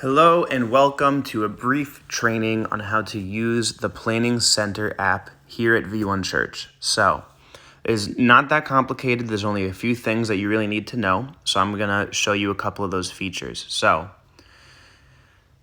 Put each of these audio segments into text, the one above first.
Hello and welcome to a brief training on how to use the Planning Center app here at V1 Church. So, it's not that complicated. There's only a few things that you really need to know. So I'm going to show you a couple of those features. So,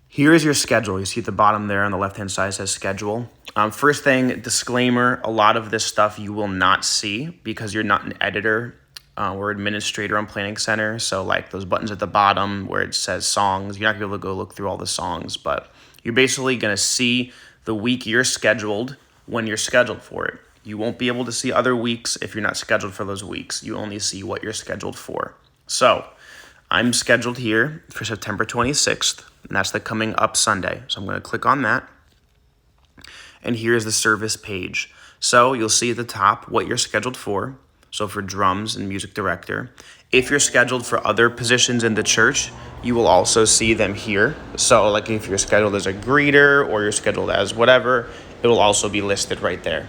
here is your schedule. You see at the bottom there on the left-hand side says schedule. First thing, disclaimer, a lot of this stuff you will not see because you're not an editor or administrator on Planning Center. So like those buttons at the bottom where it says songs, you're not gonna be able to go look through all the songs, but you're basically gonna see the week you're scheduled when you're scheduled for it. You won't be able to see other weeks if you're not scheduled for those weeks. You only see what you're scheduled for. So I'm scheduled here for September 26th, and that's the coming up Sunday. So I'm gonna click on that. And here's the service page. So you'll see at the top what you're scheduled for. So for drums and music director. If you're scheduled for other positions in the church, you will also see them here. So like if you're scheduled as a greeter or you're scheduled as whatever, it will also be listed right there.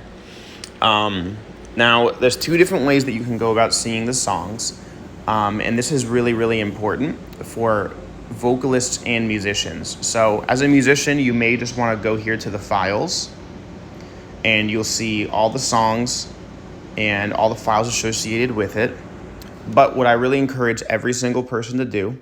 Now, there's two different ways that you can go about seeing the songs. And this is really, really important for vocalists and musicians. So as a musician, you may just want to go here to the files and you'll see all the songs and all the files associated with it. But what I really encourage every single person to do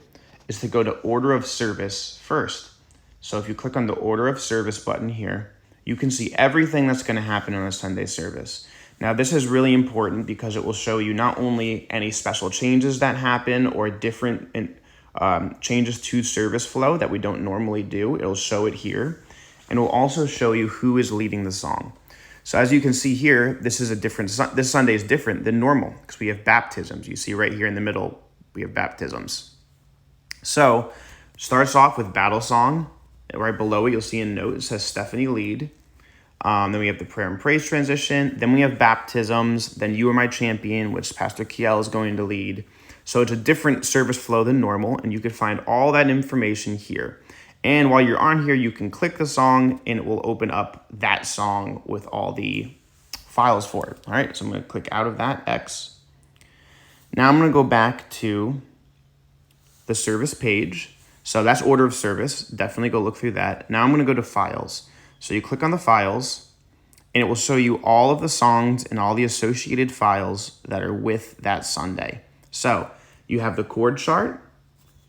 is to go to order of service first. So if you click on the order of service button here, you can see everything that's going to happen on a Sunday service. Now this is really important because it will show you not only any special changes that happen or different changes to service flow that we don't normally do. It'll show it here, and it will also show you who is leading the song. So as you can see here, this Sunday is different than normal because we have baptisms. You see right here in the middle, we have baptisms. So starts off with battle song. Right below it, you'll see a note. It says Stephanie lead. Then we have the prayer and praise transition. Then we have baptisms. Then You Are My Champion, which Pastor Kiel is going to lead. So it's a different service flow than normal, and you can find all that information here. And while you're on here, you can click the song and it will open up that song with all the files for it. All right, so I'm going to click out of that, X. Now I'm going to go back to the service page. So that's order of service. Definitely go look through that. Now I'm going to go to files. So you click on the files and it will show you all of the songs and all the associated files that are with that Sunday. So you have the chord chart.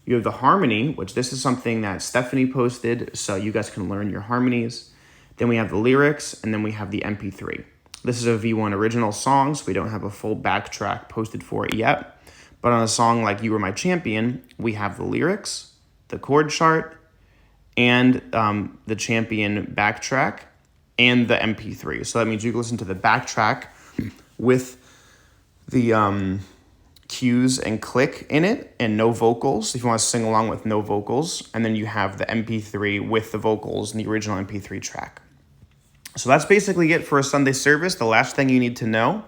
You have the harmony, which this is something that Stephanie posted, so you guys can learn your harmonies. Then we have the lyrics, and then we have the MP3. This is a V1 original song, so we don't have a full backtrack posted for it yet. But on a song like You Were My Champion, we have the lyrics, the chord chart, and the champion backtrack, and the MP3. So that means you can listen to the backtrack with the cues and click in it and no vocals if you want to sing along with no vocals, and then you have the MP3 with the vocals and the original MP3 track. So that's basically it for a Sunday service. The last thing you need to know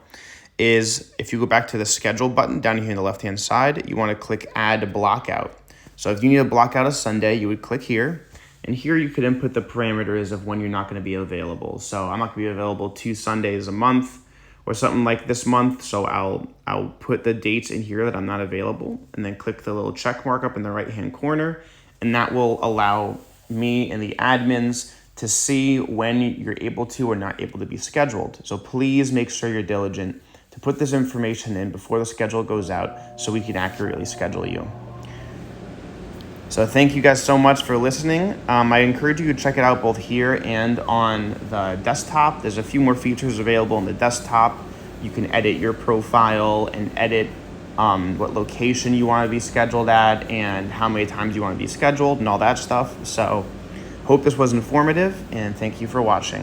is if you go back to the schedule button down here on the left hand side, you want to click add blockout. So if you need to block out a Sunday, you would click here, and here you could input the parameters of when you're not going to be available. So I'm not going to be available 2 Sundays a month or something like this month, so I'll put the dates in here that I'm not available, and then click the little check mark up in the right-hand corner, and that will allow me and the admins to see when you're able to or not able to be scheduled. So please make sure you're diligent to put this information in before the schedule goes out so we can accurately schedule you. So thank you guys so much for listening. I encourage you to check it out both here and on the desktop. There's a few more features available on the desktop. You can edit your profile and edit what location you want to be scheduled at and how many times you want to be scheduled and all that stuff. So hope this was informative, and thank you for watching.